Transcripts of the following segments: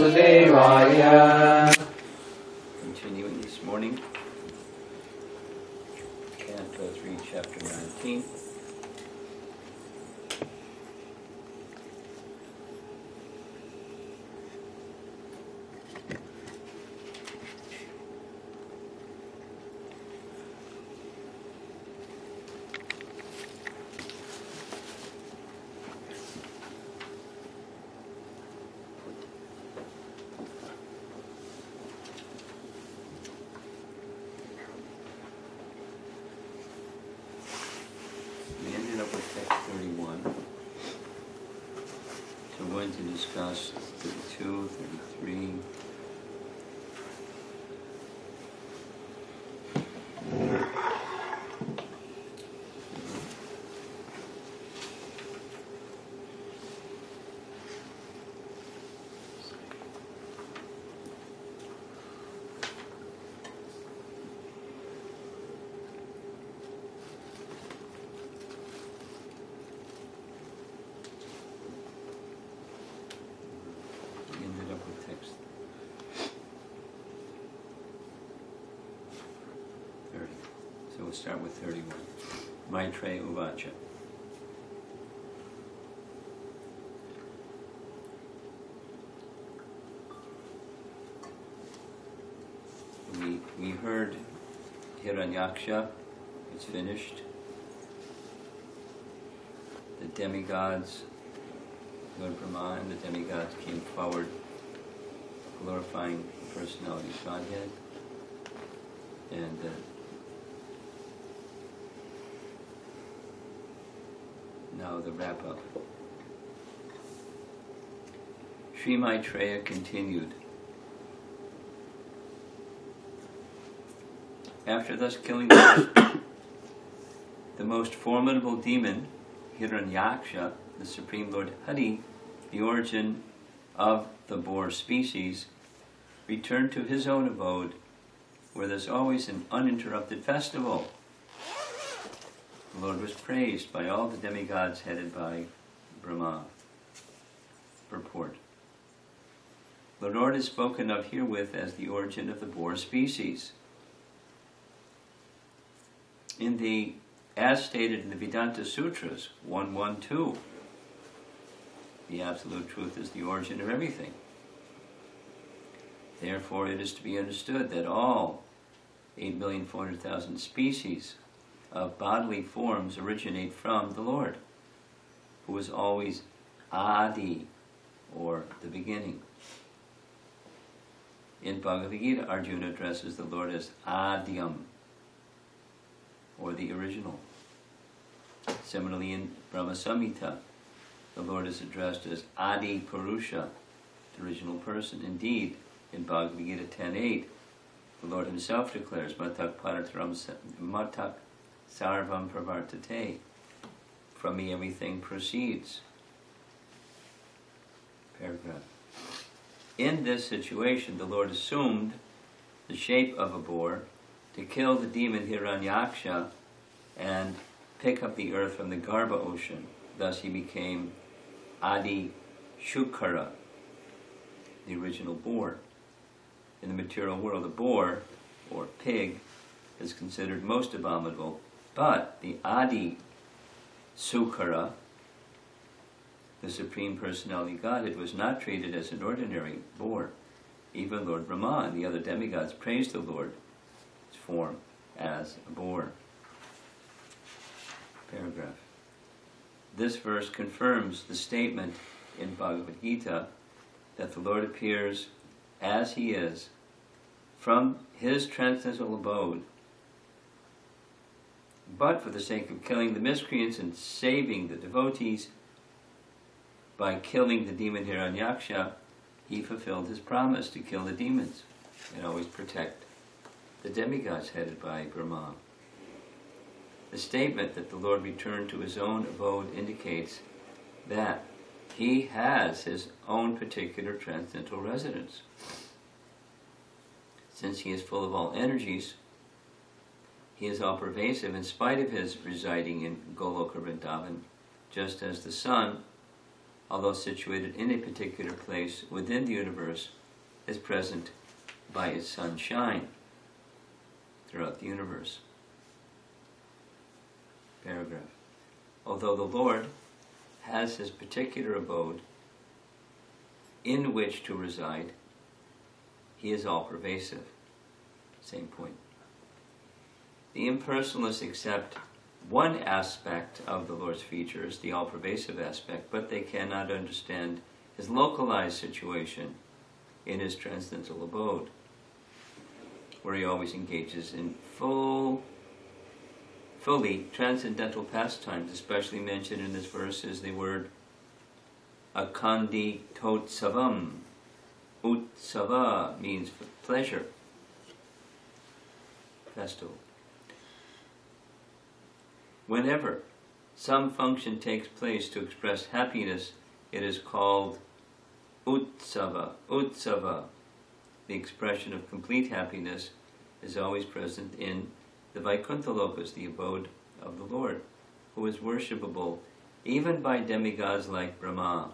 Vasudevaya. Continuing this morning, Canto 3, Chapter 19. Discuss 32, 33. So we'll start with 31. Maitreya Uvacha. We heard Hiranyaksha, it's finished. The demigods, Lord Brahma and the demigods came forward glorifying the personality of Godhead. And now the wrap-up. Sri Maitreya continued. After thus killing the most formidable demon, Hiranyaksha, the Supreme Lord Hari, the origin of the boar species, returned to his own abode, where there's always an uninterrupted festival. The Lord was praised by all the demigods headed by Brahma. Purport. The Lord is spoken of herewith as the origin of the boar species. As stated in the Vedanta Sutras 112, the absolute truth is the origin of everything. Therefore, it is to be understood that all 8,400,000 species of bodily forms originate from the Lord, who is always Adi, or the beginning. In Bhagavad Gita, Arjuna addresses the Lord as Adyam, or the original. Similarly, in Brahma Samhita, the Lord is addressed as Adi Purusha, the original person. Indeed, in Bhagavad Gita 10.8, the Lord himself declares, Matak Sarvam Pravartate, from me everything proceeds. Paragraph. In this situation, the Lord assumed the shape of a boar to kill the demon Hiranyaksha and pick up the earth from the Garbha ocean. Thus he became Adi Shukara, the original boar. In the material world, a boar, or pig, is considered most abominable, but the Adi Sukara, the Supreme Personality Godhead, was not treated as an ordinary boar. Even Lord Brahma and the other demigods praised the Lord's form as a boar. Paragraph. This verse confirms the statement in Bhagavad Gita that the Lord appears as he is from his transcendental abode, but for the sake of killing the miscreants and saving the devotees, by killing the demon Hiranyaksha, he fulfilled his promise to kill the demons and always protect the demigods headed by Brahma. The statement that the Lord returned to his own abode indicates that he has his own particular transcendental residence. Since he is full of all energies, he is all-pervasive in spite of his residing in Goloka Vrindavan, just as the sun although situated in a particular place within the universe, is present by its sunshine throughout the universe. Paragraph. Although the Lord has his particular abode in which to reside, he is all-pervasive. Same point. The impersonalists accept one aspect of the Lord's features, the all-pervasive aspect, but they cannot understand his localized situation in his transcendental abode, where he always engages in fully transcendental pastimes. Especially mentioned in this verse is the word akandi totsavam. Utsava means pleasure, festival. Whenever some function takes place to express happiness, it is called utsava. Utsava, the expression of complete happiness, is always present in the Vaikuntha Lokas, the abode of the Lord, who is worshipable even by demigods like Brahma,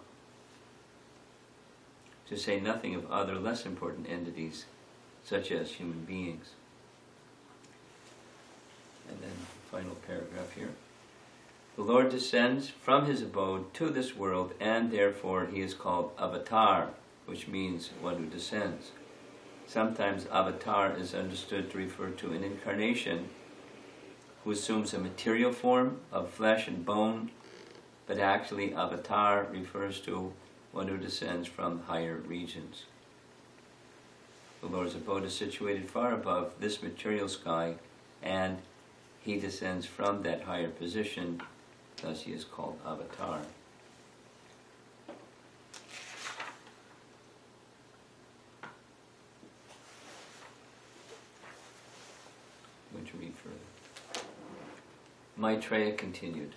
to say nothing of other less important entities, such as human beings. And then the final paragraph here. The Lord descends from his abode to this world, and therefore he is called Avatar, which means one who descends. Sometimes Avatar is understood to refer to an incarnation who assumes a material form of flesh and bone, but actually Avatar refers to one who descends from higher regions. The Lord's abode is situated far above this material sky, and he descends from that higher position, thus he is called Avatar. I'm going to read further. Maitreya continued.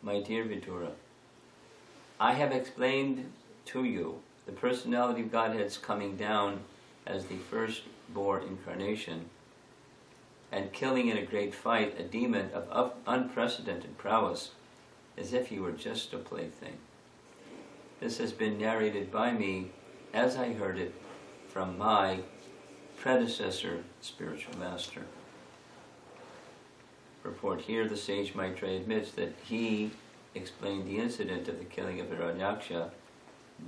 My dear Vidura, I have explained to you the personality of Godhead's coming down as the firstborn incarnation and killing in a great fight a demon of unprecedented prowess, as if he were just a plaything. This has been narrated by me as I heard it from my predecessor, spiritual master. Purport here, the sage Maitreya admits that he explained the incident of the killing of Hiranyaksha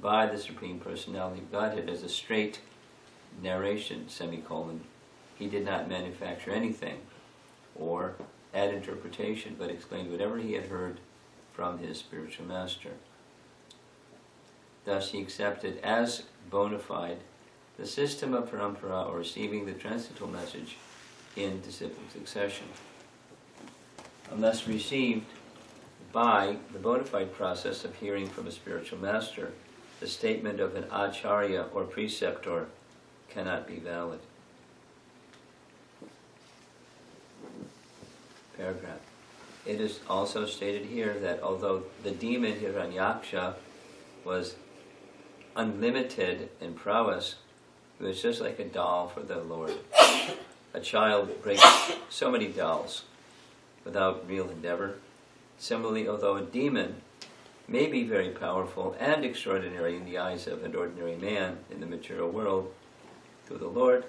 by the Supreme Personality of Godhead as a straight narration, semicolon. He did not manufacture anything or add interpretation, but explained whatever he had heard from his spiritual master. Thus he accepted as bona fide the system of parampara, or receiving the transcendental message in disciplic succession. Unless received by the bona fide process of hearing from a spiritual master, the statement of an acharya or preceptor cannot be valid. Paragraph. It is also stated here that although the demon Hiranyaksha was unlimited in prowess, he was just like a doll for the Lord. A child breaks so many dolls without real endeavor. Similarly, although a demon may be very powerful and extraordinary in the eyes of an ordinary man in the material world, to the Lord,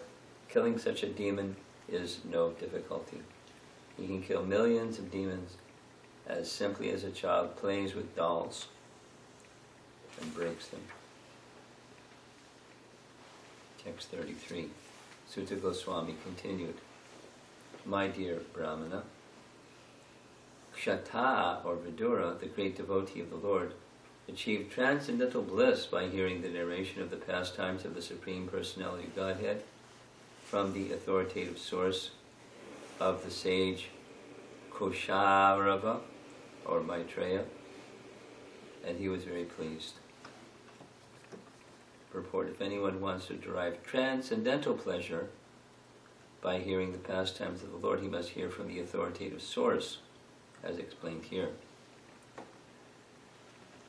killing such a demon is no difficulty. He can kill millions of demons as simply as a child plays with dolls and breaks them. Text 33. Sutta Goswami continued. My dear Brahmana, Kshata, or Vidura, the great devotee of the Lord, achieved transcendental bliss by hearing the narration of the pastimes of the Supreme Personality of Godhead from the authoritative source of the sage Kosharava, or Maitreya, and he was very pleased. Purport: if anyone wants to derive transcendental pleasure by hearing the pastimes of the Lord, he must hear from the authoritative source, as explained here.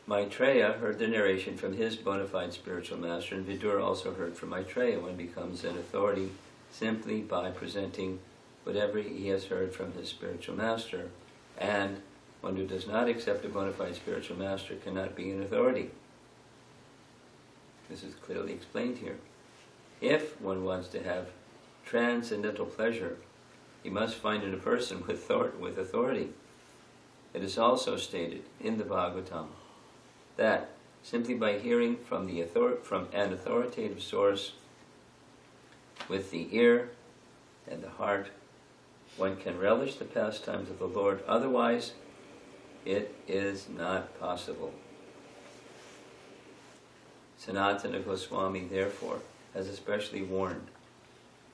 Maitreya heard the narration from his bona fide spiritual master, and Vidura also heard from Maitreya. One becomes an authority simply by presenting whatever he has heard from his spiritual master, and One who does not accept a bona fide spiritual master cannot be an authority. This is clearly explained here. If one wants to have transcendental pleasure, he must find in a person with authority. It is also stated in the Bhagavatam that simply by hearing from an authoritative source with the ear and the heart, one can relish the pastimes of the Lord. Otherwise, it is not possible. Sanatana Goswami, therefore, has especially warned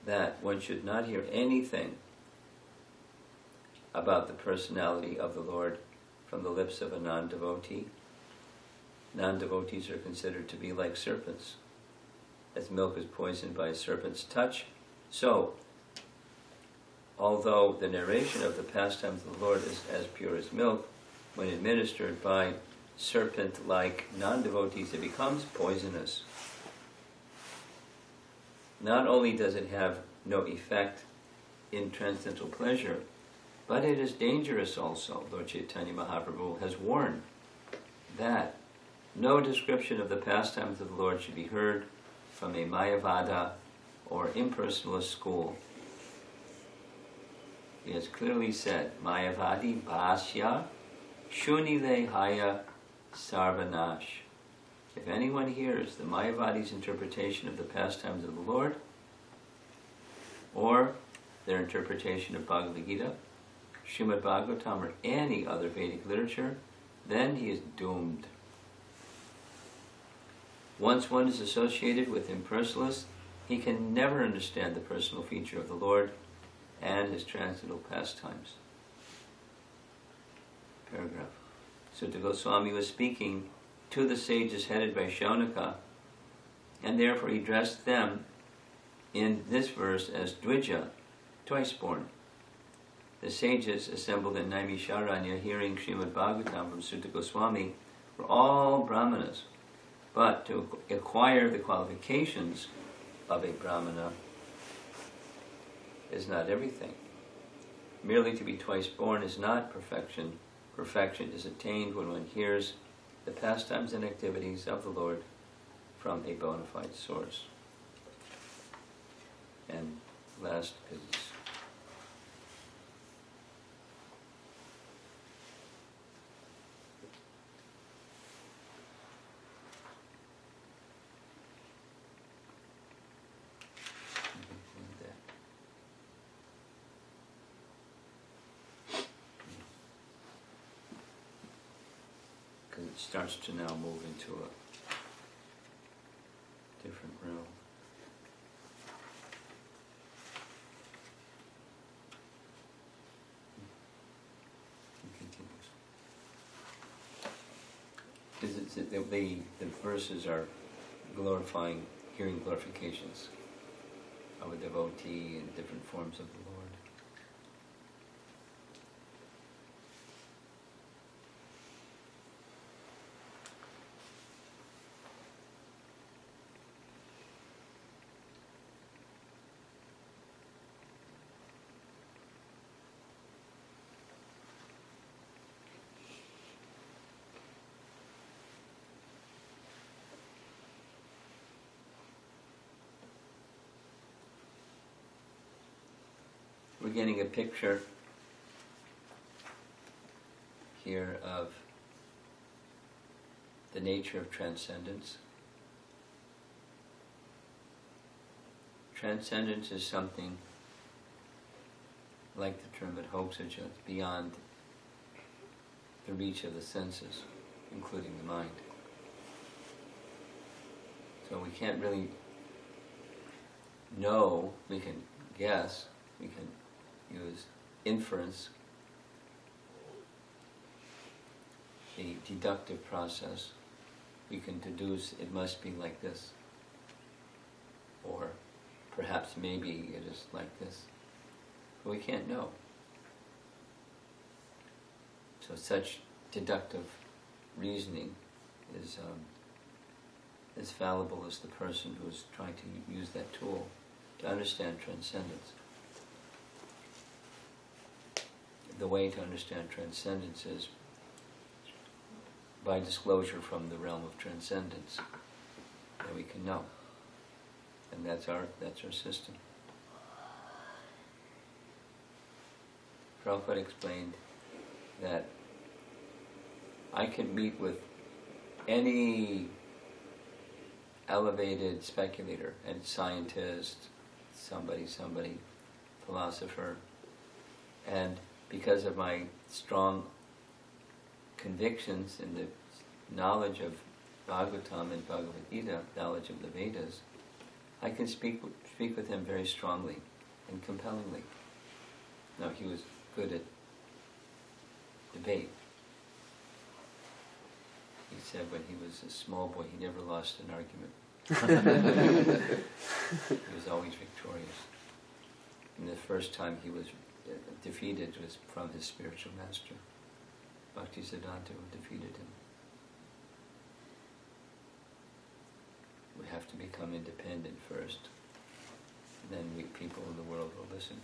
that one should not hear anything about the personality of the Lord from the lips of a non-devotee. Non-devotees are considered to be like serpents. As milk is poisoned by a serpent's touch, so, although the narration of the pastimes of the Lord is as pure as milk, when administered by serpent-like non-devotees, it becomes poisonous. Not only does it have no effect in transcendental pleasure, but it is dangerous also. Lord Chaitanya Mahaprabhu has warned that no description of the pastimes of the Lord should be heard from a Mayavada or impersonalist school. He has clearly said, Mayavadi Bhasya Shunile Haya Sarvanash. If anyone hears the Mayavadi's interpretation of the pastimes of the Lord, or their interpretation of Bhagavad Gita, Srimad Bhagavatam, or any other Vedic literature, then he is doomed. Once one is associated with impersonalists, he can never understand the personal feature of the Lord and his transcendental pastimes. Paragraph. Sutta Goswami was speaking to the sages headed by Shaunaka, and therefore he addressed them in this verse as Dvija, twice born. The sages assembled in Naimisharanya, hearing Srimad Bhagavatam from Sutta Goswami, were all brahmanas, but to acquire the qualifications of a brahmana is not everything. Merely to be twice born is not perfection. Perfection is attained when one hears the pastimes and activities of the Lord from a bona fide source. And last, because it's it starts to now move into a different realm. The verses are glorifying, hearing glorifications of a devotee in different forms of the Lord. We're getting a picture here of the nature of transcendence. Transcendence is something, like the term at Hoxha, beyond the reach of the senses, including the mind. So we can't really know, we can guess, we can use inference, the deductive process. We can deduce it must be like this, or perhaps maybe it is like this, but we can't know. So such deductive reasoning is as fallible as the person who is trying to use that tool to understand transcendence. The way to understand transcendence is by disclosure from the realm of transcendence that we can know. And that's our system. Prabhupada explained that I can meet with any elevated speculator and scientist, somebody, philosopher, and because of my strong convictions in the knowledge of Bhagavatam and Bhagavad Gita, knowledge of the Vedas, I can speak with him very strongly and compellingly. Now, he was good at debate. He said when he was a small boy, he never lost an argument. He was always victorious. And the first time he was defeated was from his spiritual master. Bhaktisiddhanta defeated him. We have to become independent first. Then people in the world will listen.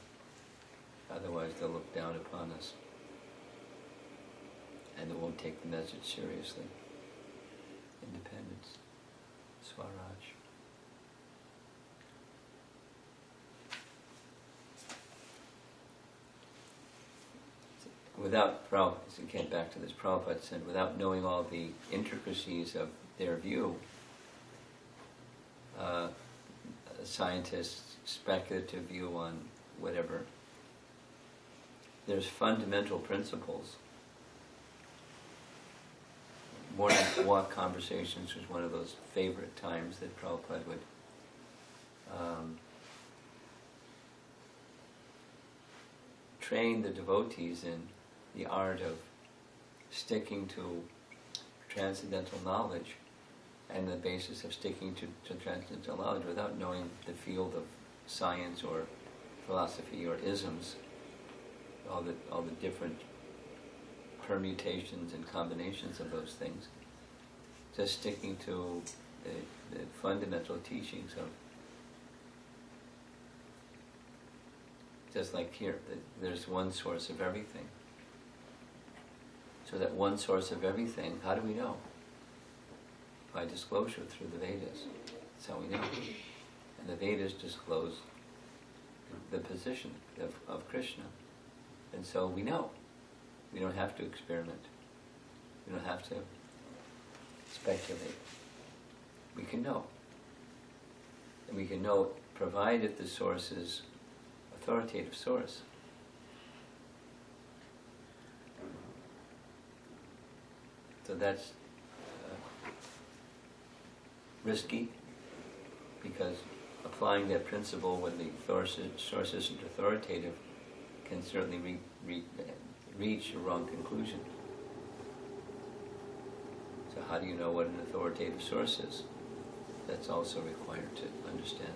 Otherwise they'll look down upon us. And they won't take the message seriously. Independence. Swaraj. Without Prabhupada, again back to this, Prabhupada said, without knowing all the intricacies of their view, a scientist's speculative view on whatever, there's fundamental principles. Morning walk conversations was one of those favorite times that Prabhupada would train the devotees in the art of sticking to transcendental knowledge and the basis of sticking to transcendental knowledge without knowing the field of science or philosophy or isms, all the different permutations and combinations of those things. Just sticking to the fundamental teachings of, just like here, there's one source of everything. So that one source of everything, how do we know? By disclosure through the Vedas. That's how we know. And the Vedas disclose the position of Krishna. And so we know. We don't have to experiment. We don't have to speculate. We can know. And we can know provided the source is authoritative source. So that's risky, because applying that principle when the source isn't authoritative can certainly reach a wrong conclusion. So how do you know what an authoritative source is? That's also required to understand.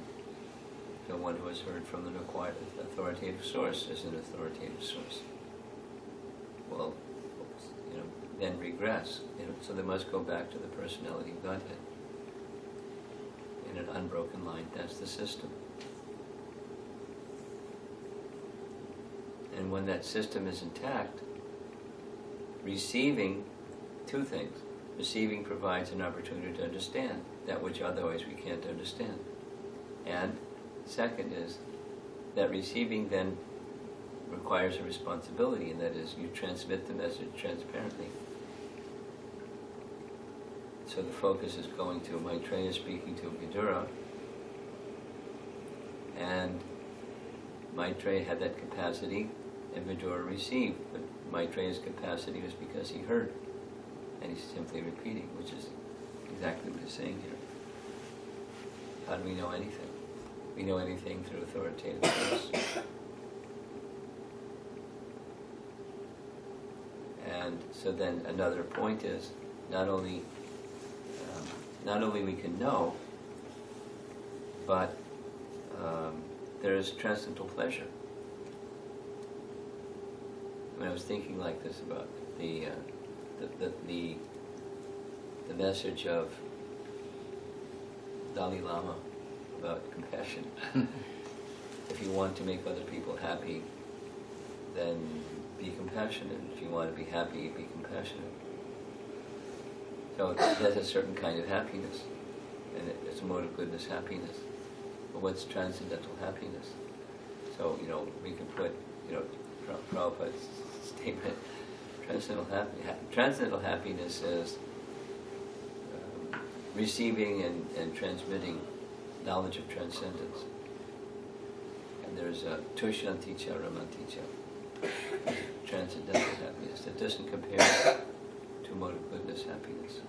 The one who has heard from an authoritative source is an authoritative source. Well, then regress. So they must go back to the personality of Godhead. In an unbroken line, that's the system. And when that system is intact, receiving, two things. Receiving provides an opportunity to understand that which otherwise we can't understand. And second is that receiving then requires a responsibility, and that is you transmit the message transparently. So the focus is going to Maitreya speaking to Vidura, and Maitreya had that capacity, and Vidura received. But Maitreya's capacity was because he heard, and he's simply repeating, which is exactly what he's saying here. How do we know anything? We know anything through authoritative source. And so then another point is, not only we can know, but there is transcendental pleasure. When I was thinking like this about the message of Dalai Lama about compassion. If you want to make other people happy, then be compassionate. If you want to be happy, be compassionate. So that's a certain kind of happiness, and it's a mode of goodness happiness. But what's transcendental happiness? So, we can put, Prabhupada's statement, transcendental happiness is receiving and transmitting knowledge of transcendence. And there's a Tushanticha Romanticha, transcendental happiness that doesn't compare to mode of goodness happiness.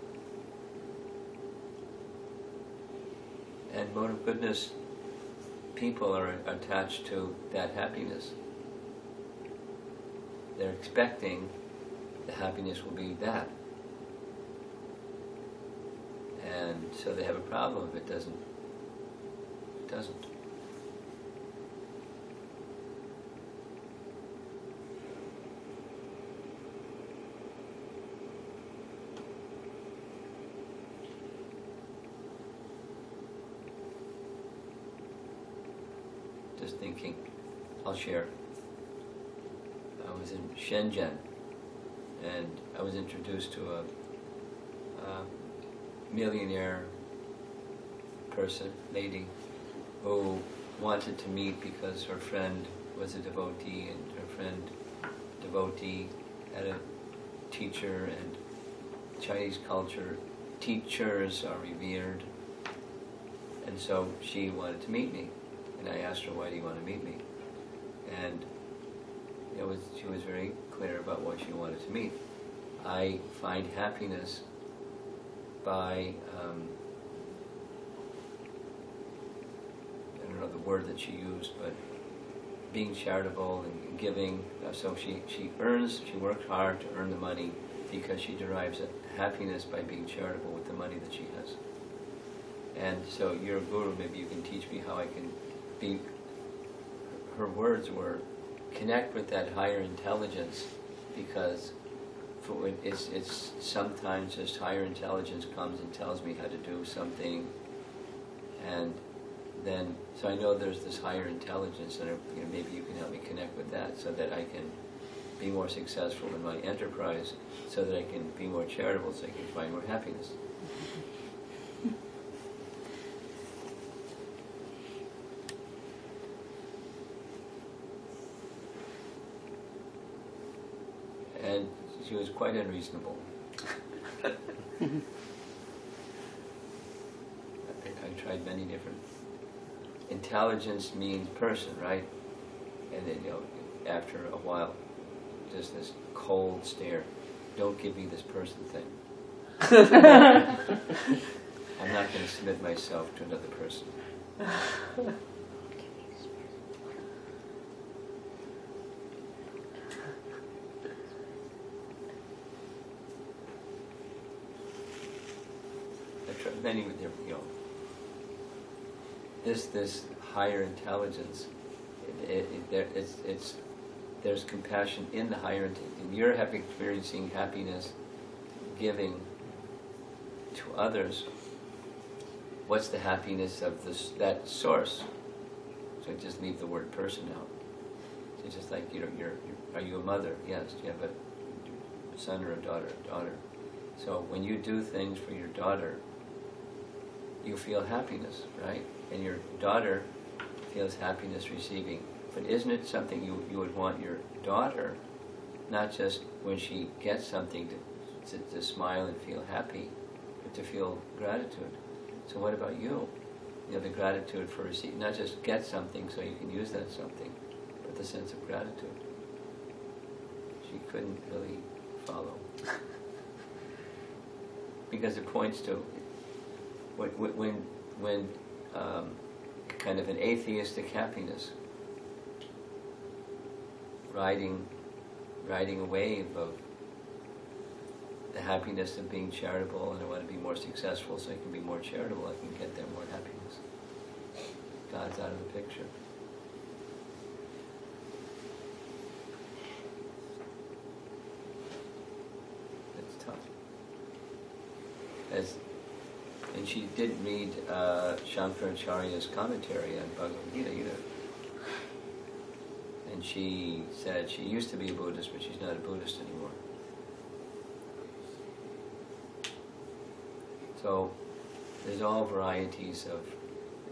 And mode of goodness people are attached to that happiness. They're expecting the happiness will be that. And so they have a problem if it doesn't. It doesn't. Just thinking, I'll share. I was in Shenzhen, and I was introduced to a millionaire person, lady, who wanted to meet because her friend was a devotee, and her friend, devotee, had a teacher, and Chinese culture, teachers are revered, and so she wanted to meet me. And I asked her, why do you want to meet me? And she was very clear about what she wanted to meet. I find happiness by, I don't know the word that she used, but being charitable and giving. So she works hard to earn the money because she derives happiness by being charitable with the money that she has. And so you're a guru, maybe you can teach me how I can be, her words were, connect with that higher intelligence, because it's sometimes just higher intelligence comes and tells me how to do something, and then, so I know there's this higher intelligence, and maybe you can help me connect with that so that I can be more successful in my enterprise, so that I can be more charitable, so I can find more happiness. And she was quite unreasonable. I tried many different. Intelligence means person, right? And then, after a while, just this cold stare. Don't give me this person thing. I'm not going to submit myself to another person. Many with this higher intelligence, there's compassion in the higher intelligence. You're experiencing happiness, giving to others. What's the happiness of that source? So just leave the word person out. It's just like are you a mother? Yes. Do you have a son or a daughter? Daughter. So when you do things for your daughter, you feel happiness, right? And your daughter feels happiness receiving. But isn't it something you would want your daughter, not just when she gets something to smile and feel happy, but to feel gratitude? So what about you? The gratitude for receiving, not just get something so you can use that something, but the sense of gratitude. She couldn't really follow. Because it points to when kind of an atheistic happiness, riding a wave of the happiness of being charitable, and I want to be more successful so I can be more charitable, I can get there more happiness. God's out of the picture. It's tough. And she didn't read Shankaracharya's commentary on Bhagavad Gita either. And she said she used to be a Buddhist, but she's not a Buddhist anymore. So there's all varieties of,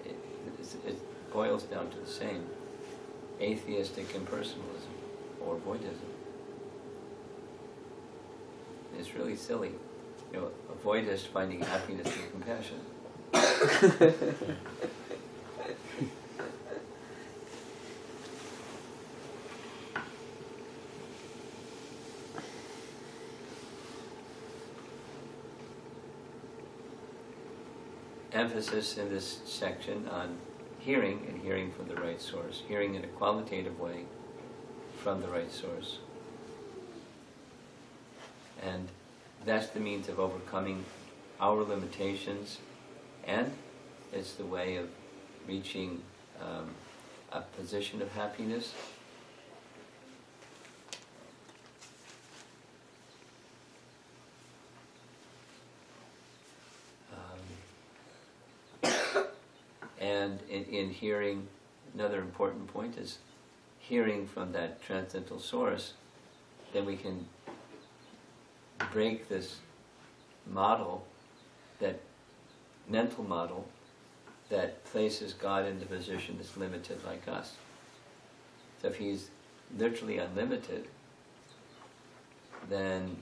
it boils down to the same, atheistic impersonalism or voidism. It's really silly. You know, a voidist finding happiness through compassion. Emphasis in this section on hearing, and hearing from the right source, hearing in a qualitative way from the right source. And that's the means of overcoming our limitations, and it's the way of reaching a position of happiness. And in hearing, another important point is hearing from that transcendental source, then we can break this model, that mental model, that places God in the position that's limited like us. So if he's literally unlimited, then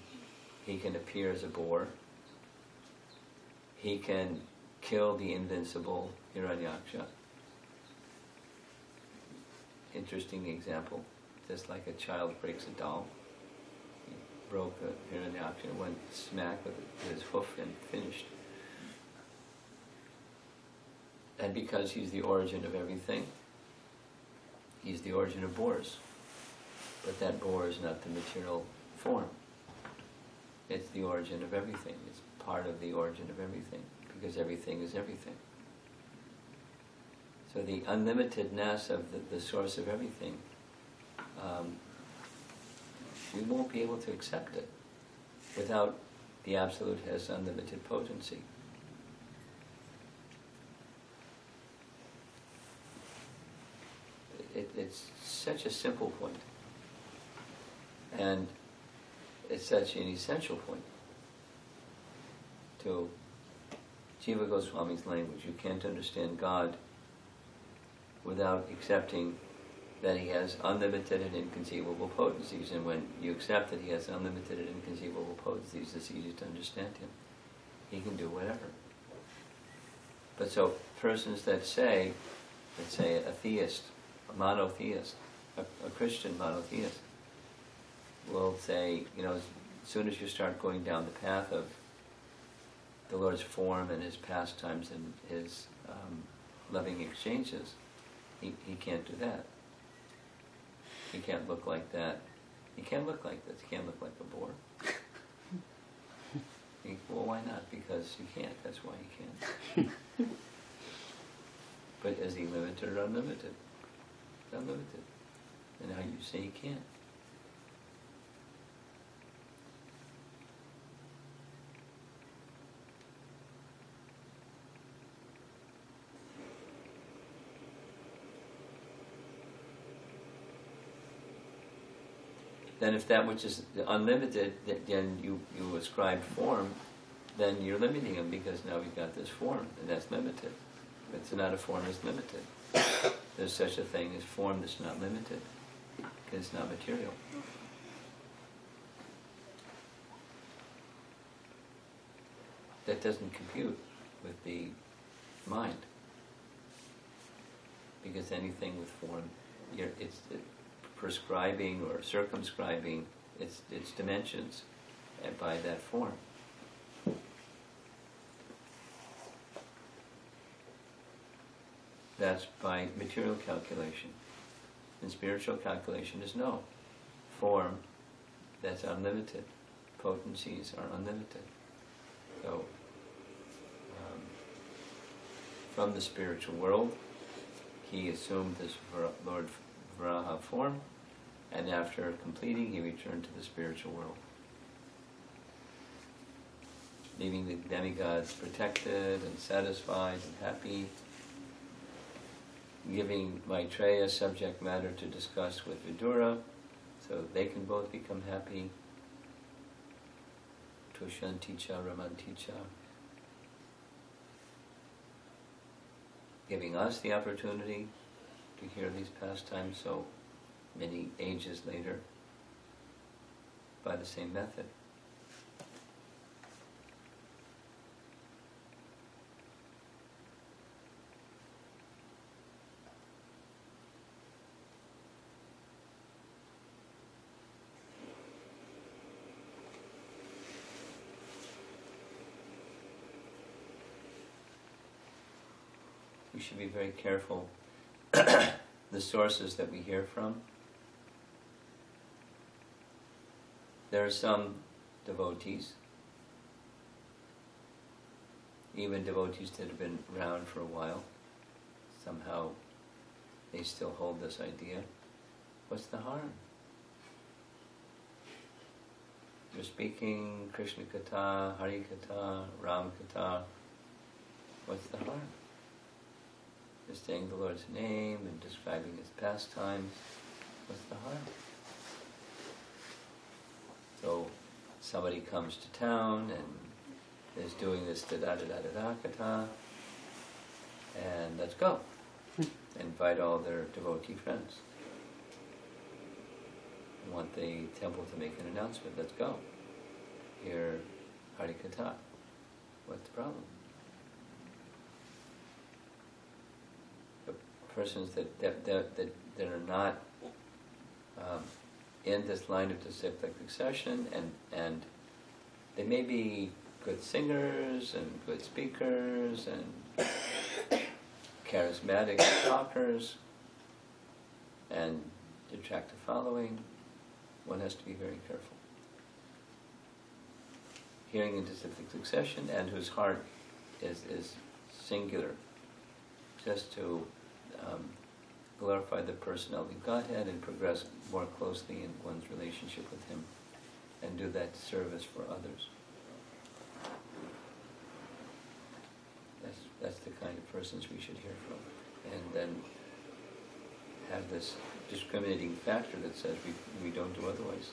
he can appear as a bore. He can kill the invincible Hiranyaksha. Interesting example, just like a child breaks a doll. He broke the Hiranyaksha, went smack with his hoof and finished. And because he's the origin of everything, he's the origin of bores. But that bore is not the material form. It's the origin of everything. It's part of the origin of everything, because everything is everything. So the unlimitedness of the source of everything, we won't be able to accept it without the Absolute has unlimited potency. It's such a simple point, and it's such an essential point to Jiva Goswami's language. You can't understand God without accepting that he has unlimited and inconceivable potencies, and when you accept that he has unlimited and inconceivable potencies, it's easy to understand him. He can do whatever. But so persons that say, let's say a theist, a monotheist, a Christian monotheist, will say, you know, as soon as you start going down the path of the Lord's form and his pastimes and his loving exchanges, he can't do that. He can't look like that. He can't look like this. He can't look like a bore. Well, why not? Because you can't. That's why you can't. But is he limited or unlimited? Unlimited. And how you say he can't? Then if that which is unlimited, then you ascribe form, then you're limiting him, because now we've got this form, and that's limited. But it's not a form that's limited. There's such a thing as form that's not limited, because it's not material. That doesn't compute with the mind, because anything with form, it's prescribing or circumscribing its dimensions by that form. That's by material calculation. And spiritual calculation is no. Form that's unlimited. Potencies are unlimited. So, from the spiritual world, he assumed this Lord Varaha form, and after completing, he returned to the spiritual world, leaving the demigods protected and satisfied and happy, giving Maitreya subject matter to discuss with Vidura, so they can both become happy. Tushanticha Ramanticha. giving us the opportunity to hear these pastimes so many ages later by the same method. We should be very careful the sources that we hear from. There are some devotees, even devotees that have been around for a while, somehow they still hold this idea. What's the harm? You're speaking Krishna Katha, Hari Katha, Ram Katha. What's the harm? You're saying the Lord's name and describing His pastimes. What's the harm? So somebody comes to town and is doing this da-da-da-da-da katha, and let's go. Invite all their devotee friends. I want the temple to make an announcement. Let's go. Hear Hari Katha. What's the problem? The persons that are not in this line of disciplic succession, and they may be good singers and good speakers and charismatic talkers and attract a following. One has to be very careful. Hearing in disciplic succession and whose heart is singular, just to glorify the personality of Godhead and progress more closely in one's relationship with Him, and do that service for others. That's the kind of persons we should hear from. And then have this discriminating factor that says we don't do otherwise.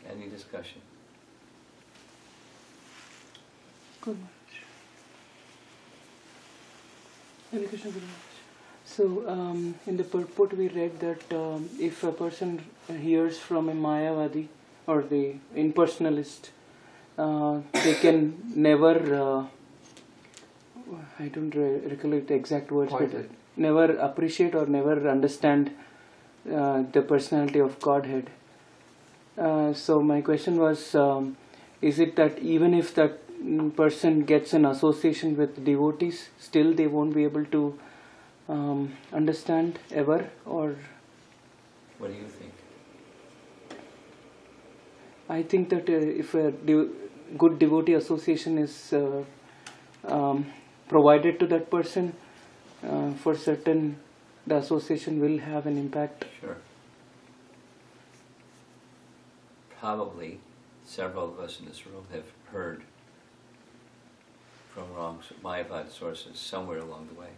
Any discussion? Good. Hare Krishna Guru Maharaj. So, in the purport we read that if a person hears from a Mayavadi or the impersonalist, they can never, I don't recollect the exact words, but never appreciate or never understand the personality of Godhead. So my question was, is it that even if that person gets an association with devotees, still they won't be able to understand ever, or? What do you think? I think that if a good devotee association is provided to that person, for certain the association will have an impact. Sure. Probably several of us in this room have heard from wrong Mayavad sources somewhere along the way.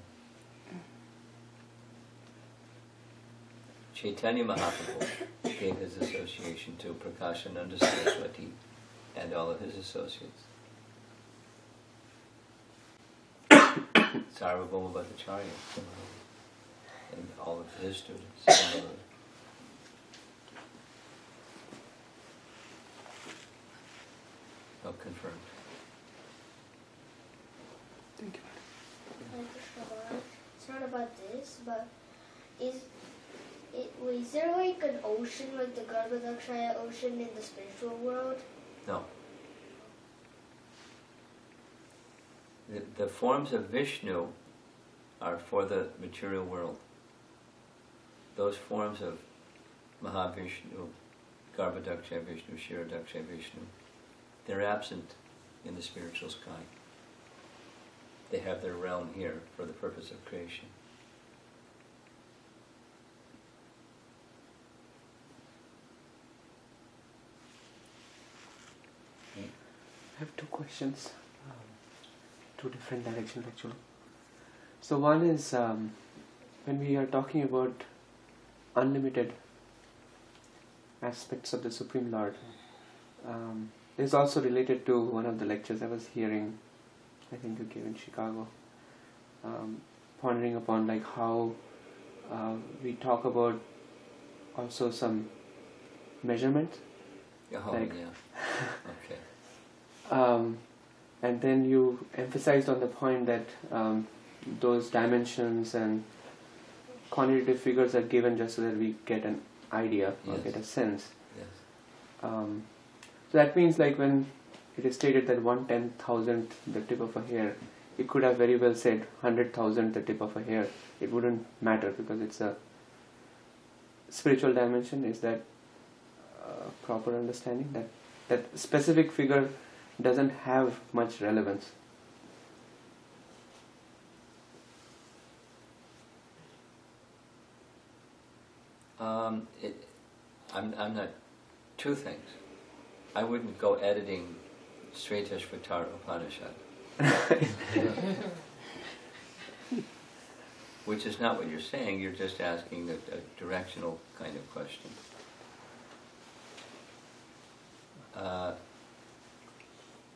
Chaitanya Mahaprabhu gave his association to Prakashananda Saraswati and all of his associates. Sarvabhauma Bhattacharya and all of his students. Oh, confirmed. Thank you. It's not about this, but is there like an ocean, like the Garbhodakshaya ocean in the spiritual world? No. The forms of Vishnu are for the material world. Those forms of Mahavishnu, Garbhodakshaya Vishnu, Kshirodakshaya Vishnu, they're absent in the spiritual sky. They have their realm here for the purpose of creation. I have two questions, two different directions actually. So one is when we are talking about unlimited aspects of the Supreme Lord, is also related to one of the lectures I was hearing, I think you gave in Chicago, pondering upon like how we talk about also some measurement. Oh, like, yeah. Okay. And then you emphasized on the point that those dimensions and quantitative figures are given just so that we get an idea or Yes. get a sense. Yes. So that means like when it is stated that 1/10,000th the tip of a hair, it could have very well said 100,000th the tip of a hair. It wouldn't matter because it's a spiritual dimension. Is that proper understanding? That specific figure doesn't have much relevance. I'm not. Two things. I wouldn't go editing Svetashvatar Upanishad. Which is not what you're saying, you're just asking a directional kind of question.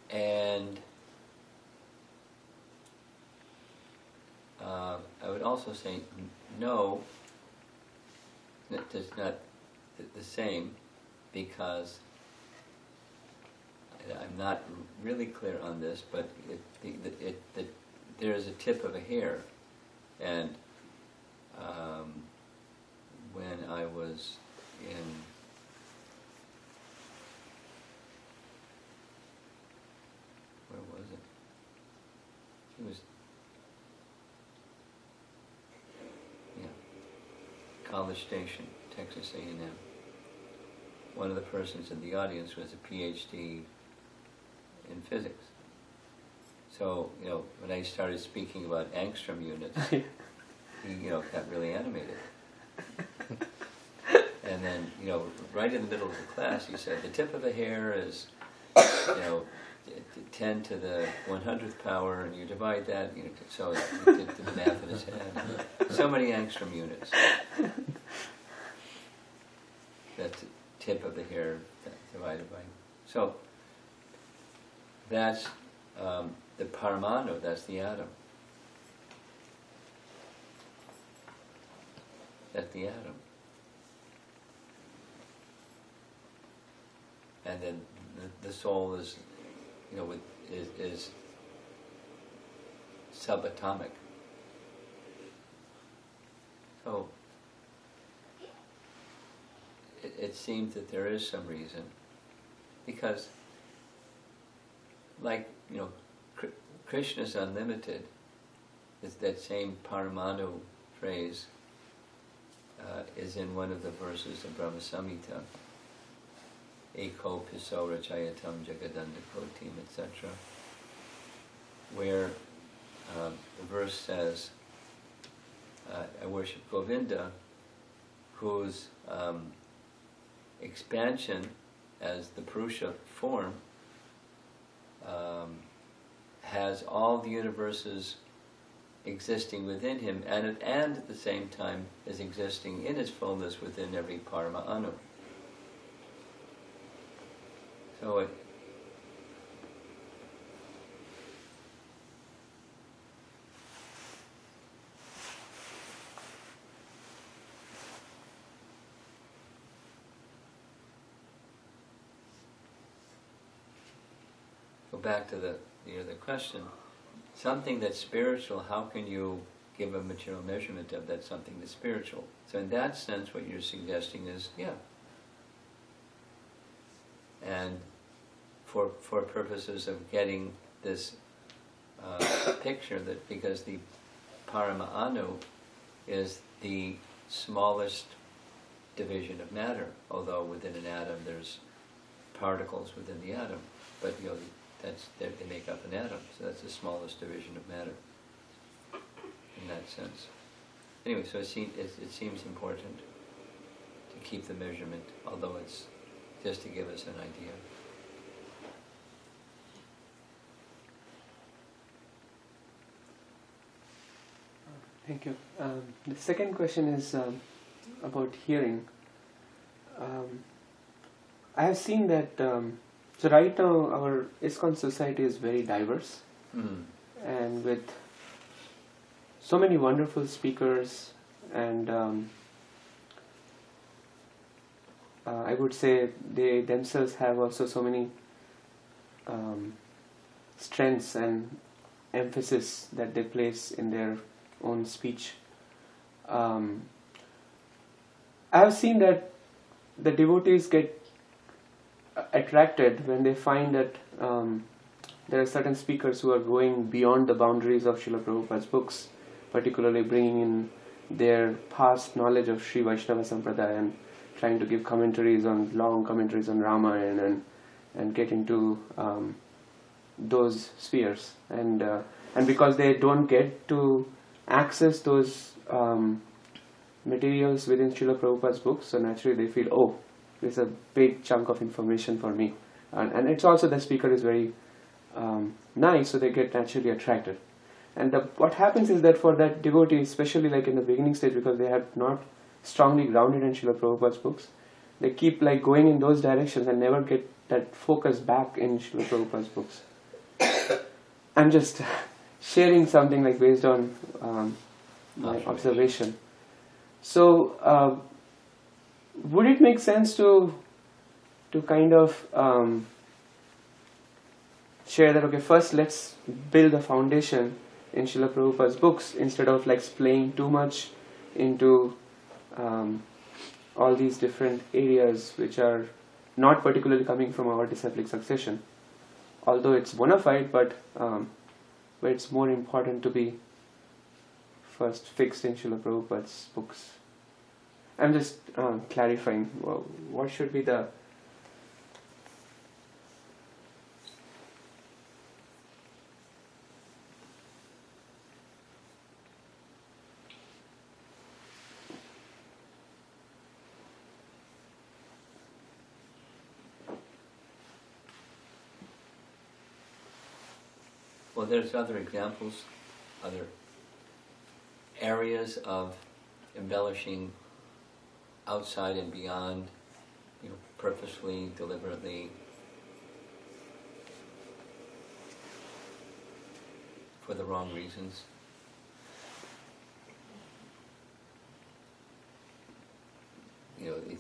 And I would also say no, that's not the same, because I'm not really clear on this, but there is a tip of a hair, and when I was in where was it? It was College Station, Texas A&M. One of the persons in the audience was a PhD in physics. So, when I started speaking about angstrom units, he, got really animated. And then, right in the middle of the class, he said, the tip of a hair is, 10 to the 100th power, and you divide that, so he did the math in his head. So many angstrom units. That's the tip of the hair divided by. So that's the paramanu, that's the atom. That's the atom. And then the soul is, is subatomic. So it seems that there is some reason, because, like, Krishna's unlimited, is that same paramanu phrase is in one of the verses of Brahma Samhita, Eko Piso Rachayatam Jagadanda Kotim, etc., where the verse says, I worship Govinda, whose expansion as the Purusha form has all the universes existing within him, and at the same time is existing in its fullness within every Parama Anu. So go back to the question. Something that's spiritual, how can you give a material measurement of that something that's spiritual? So in that sense, what you're suggesting is, and for purposes of getting this picture, that because the Parama Anu is the smallest division of matter, although within an atom there's particles within the atom, but they make up an atom, so that's the smallest division of matter in that sense. Anyway, so it seems important to keep the measurement, although it's just to give us an idea. Thank you. The second question is about hearing. I have seen that So right now our ISKCON society is very diverse, Mm. and with so many wonderful speakers, and I would say they themselves have also so many strengths and emphasis that they place in their own speech. I have seen that the devotees get attracted when they find that there are certain speakers who are going beyond the boundaries of Srila Prabhupada's books, particularly bringing in their past knowledge of Sri Vaishnava Sampradaya and trying to give commentaries on long commentaries on Ramayana and get into those spheres, and because they don't get to access those materials within Srila Prabhupada's books, so naturally they feel, oh, there's a big chunk of information for me, and it's also the speaker is very nice, so they get naturally attracted. And what happens is that for that devotee, especially like in the beginning stage, because they have not strongly grounded in Srila Prabhupada's books, they keep like going in those directions and never get that focus back in Srila Prabhupada's books. I'm just sharing something like based on my observation. So would it make sense to kind of share that, okay, first let's build a foundation in Srila Prabhupada's books instead of like playing too much into all these different areas which are not particularly coming from our disciplic succession, although it's bona fide, but it's more important to be first fixed in Srila Prabhupada's books. I'm just clarifying, what should be the... Well, there's other examples, other areas of embellishing outside and beyond, purposefully, deliberately, for the wrong reasons.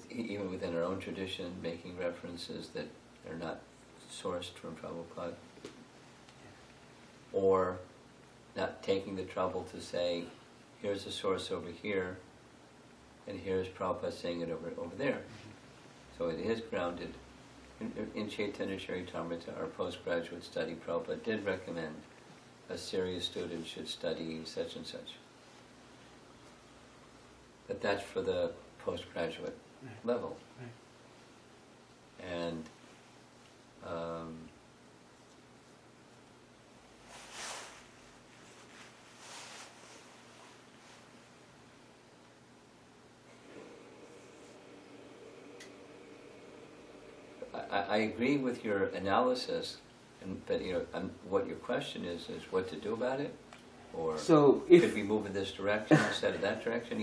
Even within our own tradition, making references that are not sourced from Prabhupada, or not taking the trouble to say, here's a source over here, and here's Prabhupada saying it over there. So it is grounded. In Chaitanya Charitamrita, our postgraduate study, Prabhupada did recommend a serious student should study such and such. But that's for the postgraduate level. And I agree with your analysis, but what your question is what to do about it, or So could we move in this direction instead of that direction?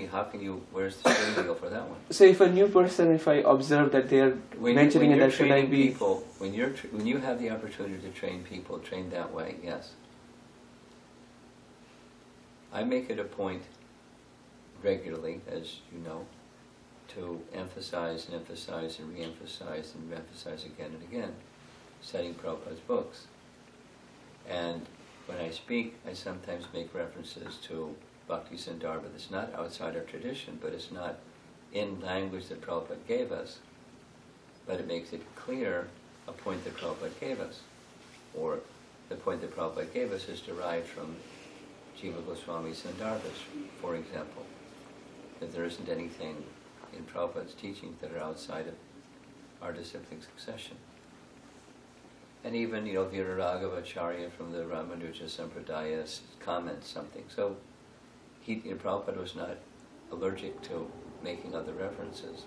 Where's the steering wheel for that one? So if a new person, if I observe that they are venturing in that, should I be... People, when you have the opportunity to train people, train that way, yes. I make it a point regularly, as you know, to emphasize and emphasize and re-emphasize and re-emphasize again and again, studying Prabhupada's books. And when I speak, I sometimes make references to Bhakti Sandarbha that's not outside our tradition, but it's not in language that Prabhupada gave us, but it makes it clear a point that Prabhupada gave us, or the point that Prabhupada gave us is derived from Jiva Goswami Sandarbhas, for example, that there isn't anything in Prabhupada's teachings that are outside of our disciplic succession. And even, Viraragavacharya from the Ramanuja Sampradaya comments something. So, Prabhupada was not allergic to making other references.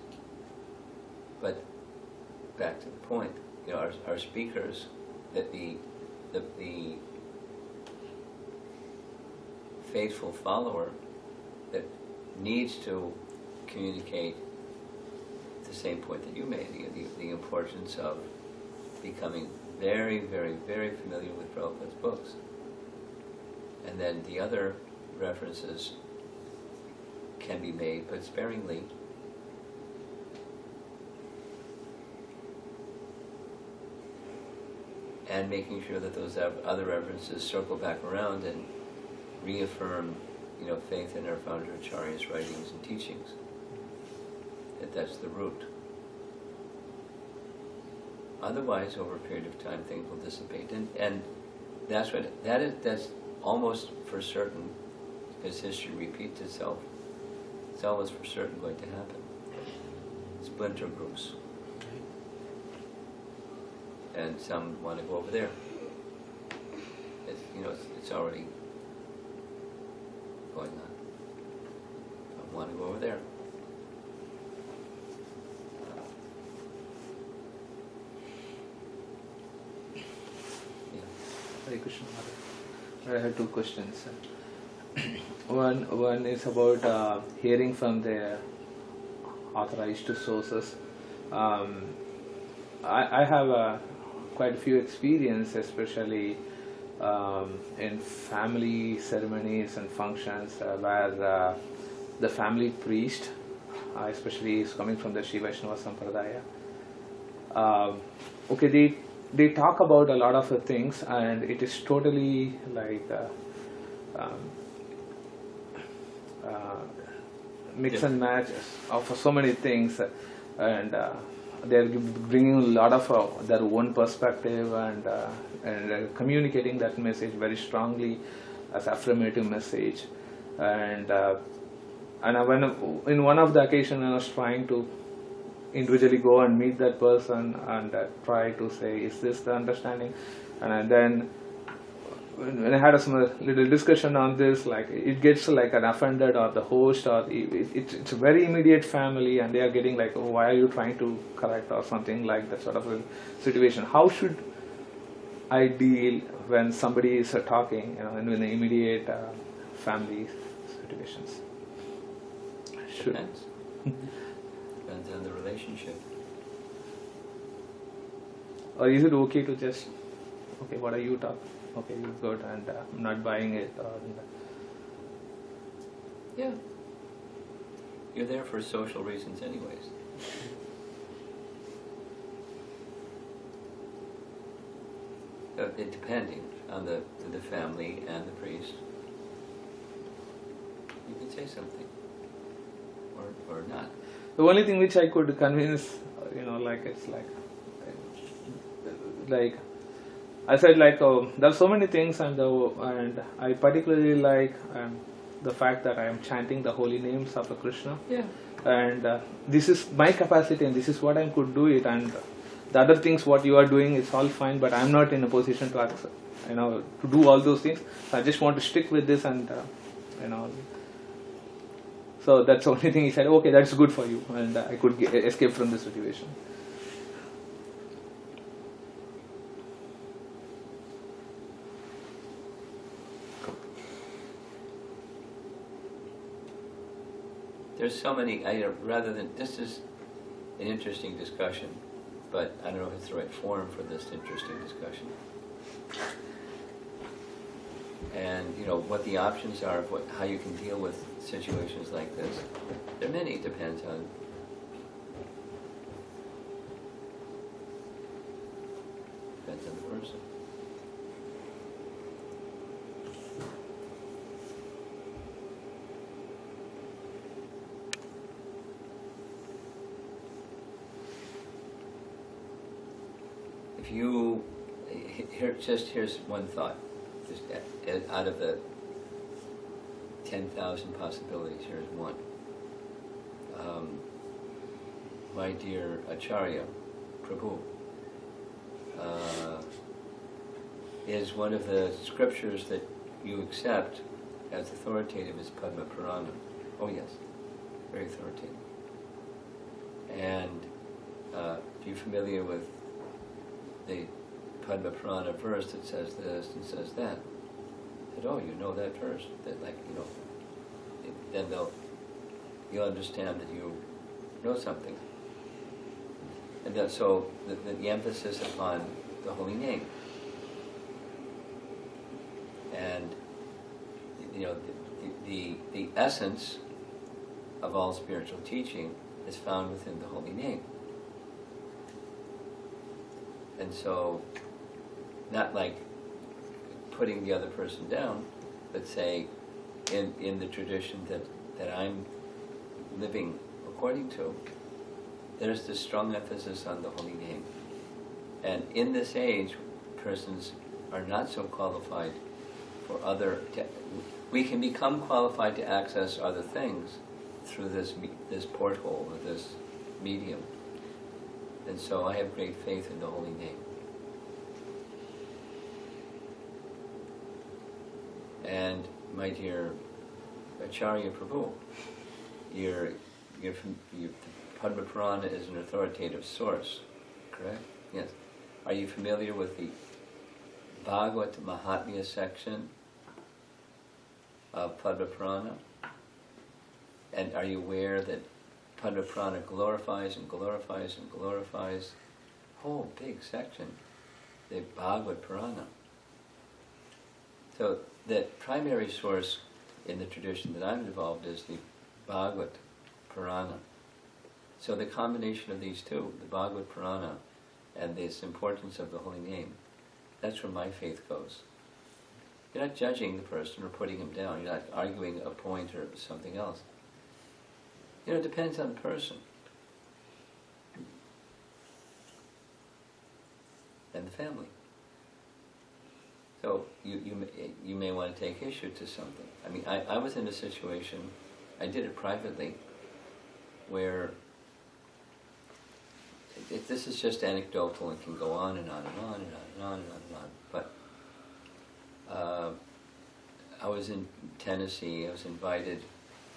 But, back to the point, our speakers, that the faithful follower that needs to communicate the same point that you made, the importance of becoming very, very, very familiar with Prabhupada's books. And then the other references can be made, but sparingly. And making sure that those other references circle back around and reaffirm, faith in our founder Acharya's writings and teachings. That's the root. Otherwise, over a period of time, things will dissipate, and that's almost for certain, because history repeats itself. It's almost for certain going to happen. Splinter groups, and some want to go over there. It's already going on. Some want to go over there. Hare Krishna Maharaj. I have two questions. One is about hearing from the authorized sources. I have quite a few experience, especially in family ceremonies and functions where the family priest, especially is coming from the Shiva Vaishnava Sampradaya. They talk about a lot of things, and it is totally like mix and match of so many things, and they are bringing a lot of their own perspective and communicating that message very strongly as affirmative message. And when in one of the occasions I was trying to individually go and meet that person and try to say, is this the understanding? And then when I had a little discussion on this, like it gets like an offended or the host, or it's a very immediate family, and they are getting like, oh, why are you trying to correct or something like that sort of a situation. How should I deal when somebody is talking, in the immediate family situations? Depends. Depends on the relationship. Or is it okay to just, okay, what are you talking? Okay, you're good, and I'm not buying it. Yeah. You're there for social reasons anyways. Depending on the family and the priest, you can say something. Or not. The only thing which I could convince, it's like I said, there are so many things, and I particularly like the fact that I am chanting the holy names of Krishna. Yeah. And this is my capacity, and this is what I could do it, and the other things what you are doing is all fine, but I am not in a position to accept, to do all those things. So I just want to stick with this, and So that's the only thing he said. Okay, that's good for you, and I could escape from this situation. There's so many, this is an interesting discussion, but I don't know if it's the right forum for this interesting discussion. And, what the options are of how you can deal with situations like this. There are many, it depends on the person. If you, here's one thought, just out of the 10,000 possibilities, here's one. My dear Acharya, Prabhu, is one of the scriptures that you accept as authoritative is Padma Purana. Oh yes, very authoritative. And you're familiar with the Padma Purana verse that says this and says that. That, oh, you know that verse. That, then you'll understand that you know something. And so the emphasis upon the holy name. And the essence of all spiritual teaching is found within the holy name. And so, not like putting the other person down, but say, in the tradition that I'm living according to, there's this strong emphasis on the holy name. And in this age, persons are not so qualified for we can become qualified to access other things through this porthole or this medium. And so I have great faith in the holy name. And my dear Acharya Prabhu, Padma Purana is an authoritative source, correct? Yes. Are you familiar with the Bhagavad Mahatmya section of Padma Purana? And are you aware that Padma Purana glorifies and glorifies and glorifies? Whole big section, the Bhagavad Purana. So the primary source in the tradition that I'm involved is the Bhagavad Purana. So the combination of these two, the Bhagavad Purana and this importance of the holy name, that's where my faith goes. You're not judging the person or putting him down. You're not arguing a point or something else. It depends on the person and the family. So you may want to take issue to something. I mean, I was in a situation, I did it privately, where this is just anecdotal and can go on and on and on and on and on and on and on. But I was in Tennessee. I was invited.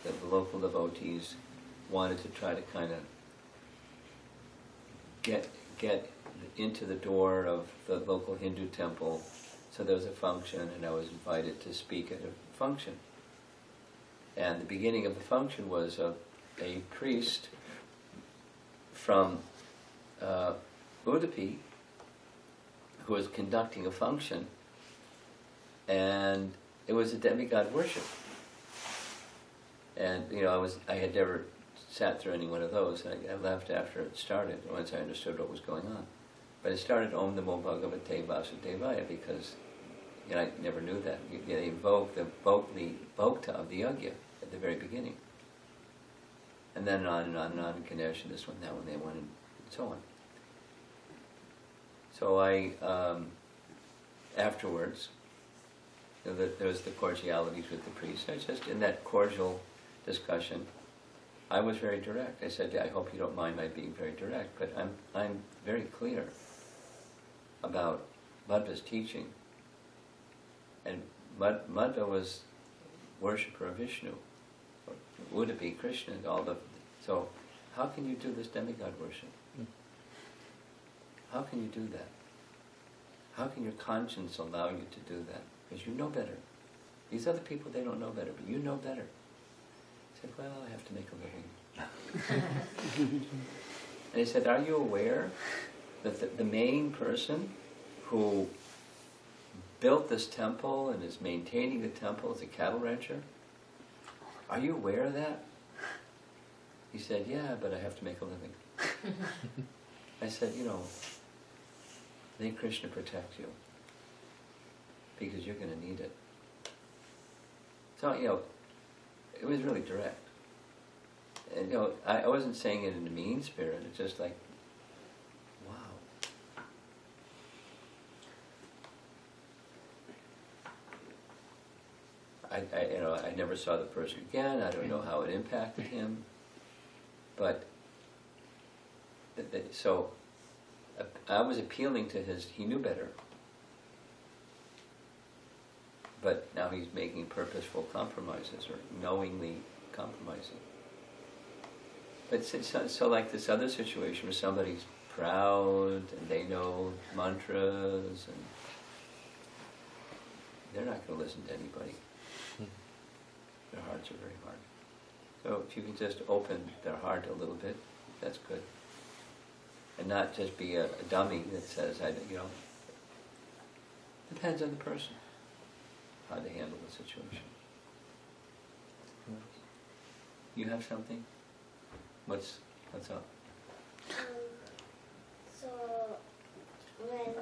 The local devotees wanted to try to kind of get into the door of the local Hindu temple. So there was a function, and I was invited to speak at a function. And the beginning of the function was a priest from Udupi who was conducting a function, and it was a demigod worship. And I had never sat through any one of those. I left after it started, once I understood what was going on. But it started Om Namo Bhagavate Vasudevaya because I never knew that. They invoked the Bhokta of the Yagya at the very beginning. And then on and on and on, Ganesh, and this one, that one, that one, and so on. So I, afterwards, there was the cordialities with the priest. I just, in that cordial discussion, I was very direct. I said, I hope you don't mind my being very direct, but I'm very clear about Madhva's teaching. And Madhva was worshipper of Vishnu, or Udupi, Krishna, so how can you do this demigod worship? How can you do that? How can your conscience allow you to do that? Because you know better. These other people, they don't know better, but you know better. I said, well, I have to make a living. And he said, are you aware that the main person who built this temple and is maintaining the temple is a cattle rancher? Are you aware of that? He said, yeah, but I have to make a living. I said, may Krishna protect you, because you're going to need it. So, it was really direct. And, I wasn't saying it in a mean spirit. It's just like, wow. I never saw the person again. I don't know how it impacted him. But, so, I was appealing to he knew better. But now he's making purposeful compromises, or knowingly compromising. But so like this other situation where somebody's proud, and they know mantras, and they're not going to listen to anybody. Their hearts are very hard. So if you can just open their heart a little bit, that's good. and not just be a dummy that says, depends on the person, how to handle the situation. You have something? What's up? So, when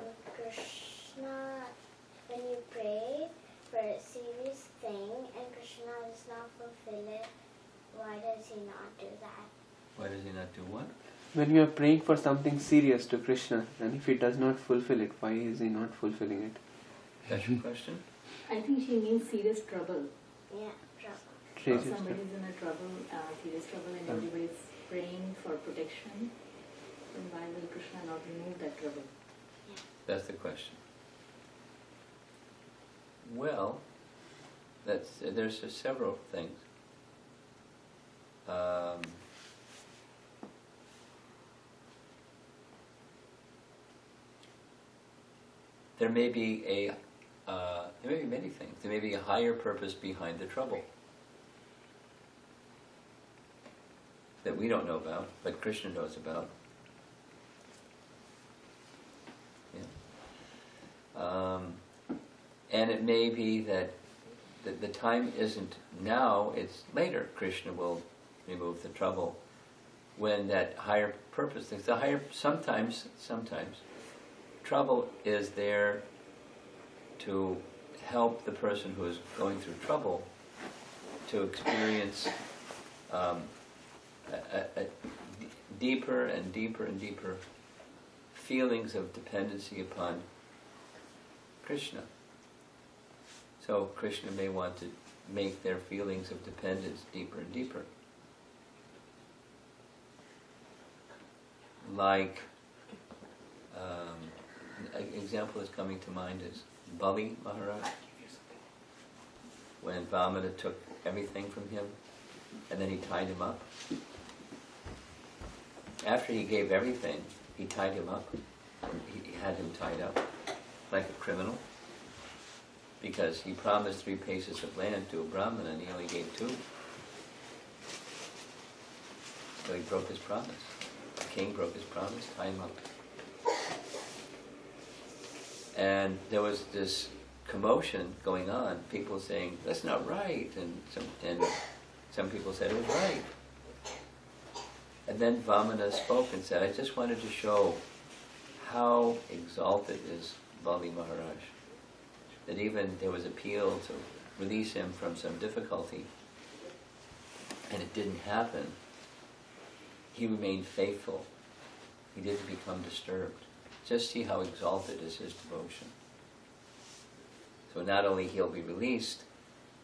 you pray for a serious thing and Krishna does not fulfill it, why does he not do that? Why does he not do what? When you are praying for something serious to Krishna, and if he does not fulfill it, why is he not fulfilling it? That's your question? I think she means serious trouble. Yeah, trouble. If somebody is in a serious trouble, and everybody is praying for protection, then why will Krishna not remove that trouble? That's the question. Well, there's several things. There may be many things. There may be a higher purpose behind the trouble that we don't know about, but Krishna knows about. And it may be that the time isn't now, it's later. Krishna will remove the trouble when that higher purpose, sometimes trouble is there to help the person who is going through trouble to experience a deeper and deeper and deeper feelings of dependency upon Krishna. So Krishna may want to make their feelings of dependence deeper and deeper. Like, an example that's coming to mind is Bali Maharaj. When Vamana took everything from him, and then he tied him up. After he gave everything, he tied him up. He had him tied up like a criminal, because he promised 3 paces of land to a Brahmana and he only gave 2. So he broke his promise. The king broke his promise, tied him up. And there was this commotion going on, people saying, that's not right, and some people said it was right. And then Vamana spoke and said, I just wanted to show how exalted is Bali Maharaj, that even there was appeal to release him from some difficulty, and it didn't happen. He remained faithful. He didn't become disturbed. Just see how exalted is his devotion. So not only he'll be released,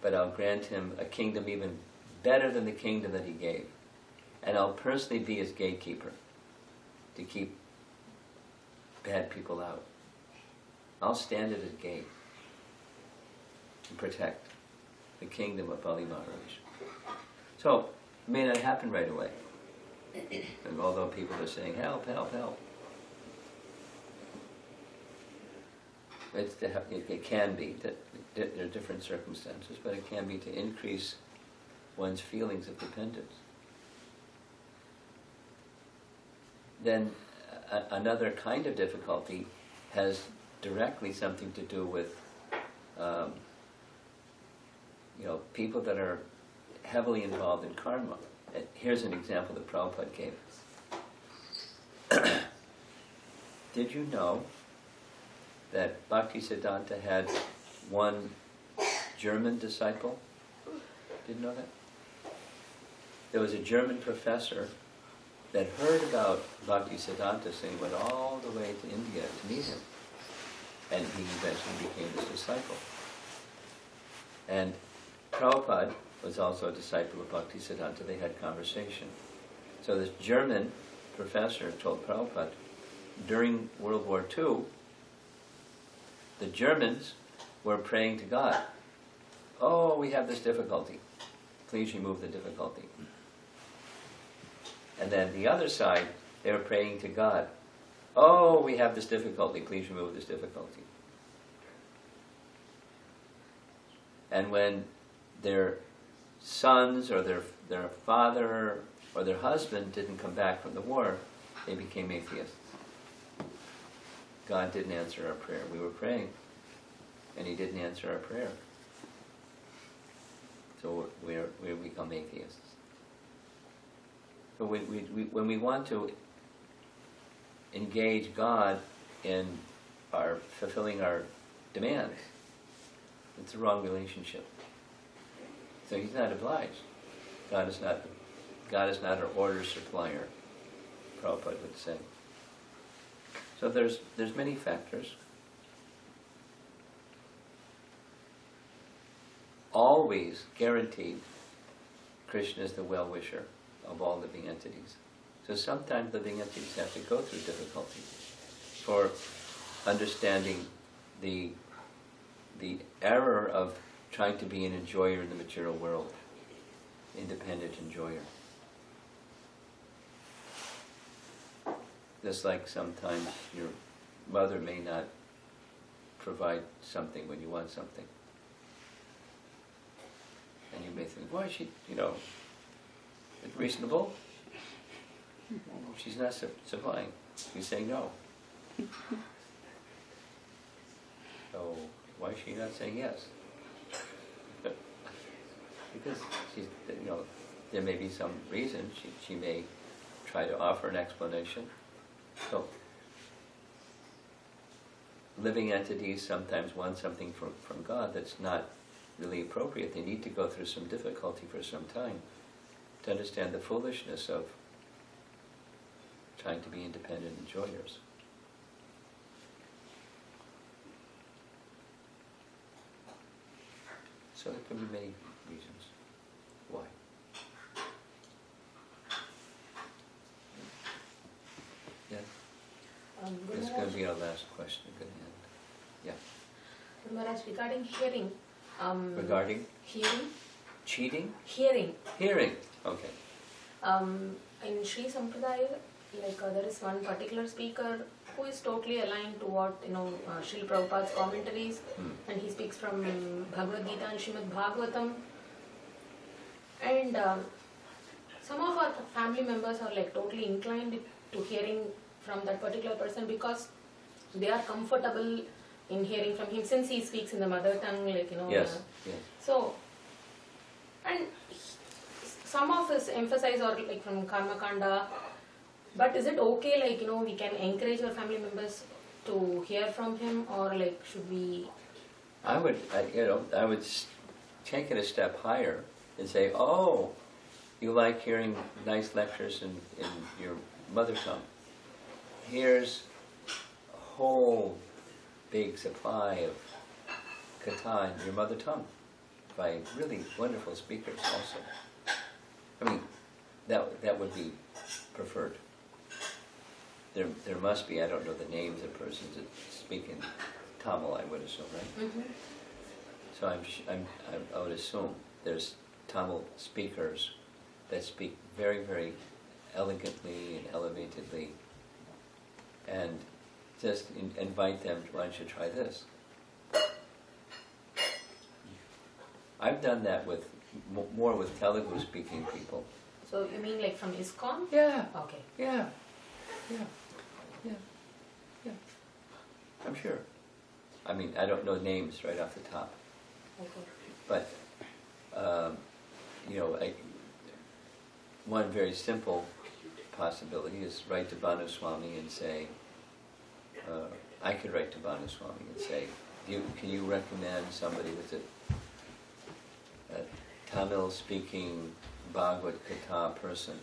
but I'll grant him a kingdom even better than the kingdom that he gave. And I'll personally be his gatekeeper to keep bad people out. I'll stand at his gate and protect the kingdom of Bali Maharaj. So, it may not happen right away. And although people are saying, help, help, help. It can be, that there are different circumstances, but it can be to increase one's feelings of dependence. Then another kind of difficulty has directly something to do with people that are heavily involved in karma. Here's an example that Prabhupada gave us. Did you know that Bhaktisiddhanta had one German disciple? Didn't know that? There was a German professor that heard about Bhaktisiddhanta, so he went all the way to India to meet him. And he eventually became his disciple. And Prabhupada was also a disciple of Bhaktisiddhanta. They had conversation. So this German professor told Prabhupada, during World War II, the Germans were praying to God, oh, we have this difficulty. Please remove the difficulty. And then the other side, they were praying to God, oh, we have this difficulty. Please remove this difficulty. And when their sons or their father or their husband didn't come back from the war, they became atheists. God didn't answer our prayer. We were praying, and He didn't answer our prayer. So we become atheists. So when we want to engage God in our fulfilling our demands, it's the wrong relationship. So He's not obliged. God is not our order supplier, Prabhupada would say. So there's many factors. Always guaranteed, Krishna is the well-wisher of all living entities. So sometimes living entities have to go through difficulty for understanding the error of trying to be an enjoyer in the material world, independent enjoyer. Just like sometimes your mother may not provide something when you want something. And you may think, why is she, it's reasonable. She's not supplying. You say no. So why is she not saying yes? Because she's, there may be some reason. She may try to offer an explanation. So living entities sometimes want something from God that's not really appropriate. They need to go through some difficulty for some time to understand the foolishness of trying to be independent enjoyers. So there can be many reasons why. Yeah? This is going to be our last question. Good hand. Yeah. Maharaj, regarding hearing. Regarding? Hearing. Cheating? Hearing. Hearing. Okay. In Sri Sampradaya, there is one particular speaker who is totally aligned to what Srila Prabhupada's commentaries, and he speaks from Bhagavad Gita and Srimad Bhagavatam. And some of our family members are totally inclined to hearing from that particular person because they are comfortable in hearing from him since he speaks in the mother tongue, Yes. Yes. So, and some of his emphasis are from Karma Kanda. But is it okay, we can encourage our family members to hear from him, or should we? I would take it a step higher and say, oh, you like hearing nice lectures in your mother tongue. Here's a whole big supply of katha in your mother tongue by really wonderful speakers also. I mean, that would be preferred. There must be, I don't know the names of persons that speak in Tamil, I would assume, right? Mm-hmm. So I would assume there's Tamil speakers that speak very, very elegantly and elevatedly, and just invite them, why don't you try this? I've done that with more with Telugu speaking people. So you mean from ISKCON? Yeah. Okay. Yeah. I'm sure. I mean, I don't know names right off the top. Okay. But, one very simple possibility is write to Bhanu Swami and say, I could write to Bhanu Swami and say, can you recommend somebody with a Tamil-speaking Bhagavad Gita person?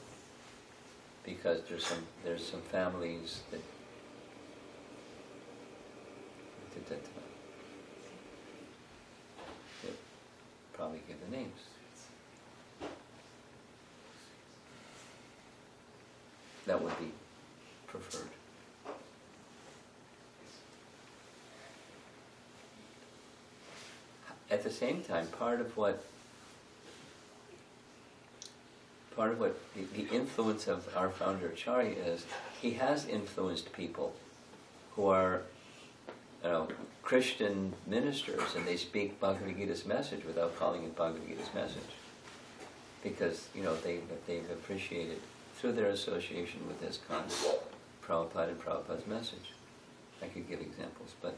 Because there's some families that probably give the names. That would be preferred. At the same time, part of what the influence of our founder Acharya is, he has influenced people who are Christian ministers, and they speak Bhagavad Gita's message without calling it Bhagavad Gita's message, because they've appreciated through their association with ISKCON Prabhupada and Prabhupada's message. I could give examples, but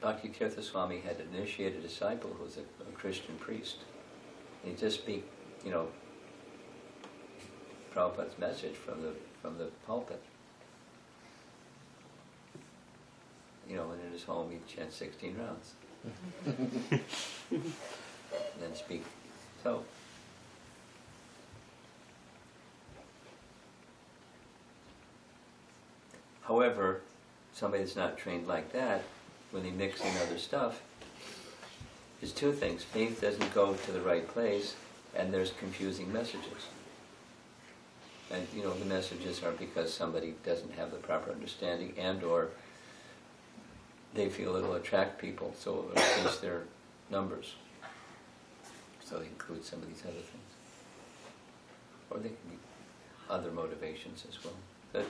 Bhakti Tirtha Swami had initiated a disciple who was a Christian priest. He just speak, Prabhupada's message from the pulpit. And in his home he'd chant 16 rounds. And then speak. So, however, somebody that's not trained like that, when they mix in other stuff, is two things. Faith doesn't go to the right place, and there's confusing messages. And, the messages are because somebody doesn't have the proper understanding and or they feel it'll attract people, so it'll increase their numbers. So they include some of these other things. Or they can be other motivations as well. But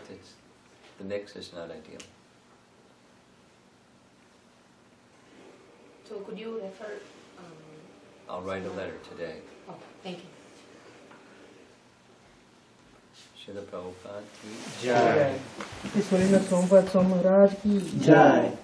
the mix is not ideal. So could you refer... I'll write a letter today. Oh, thank you. Srila Prabhupada ki Jai. Hiranyaksha Romapada Swami Maharaja ki Jai.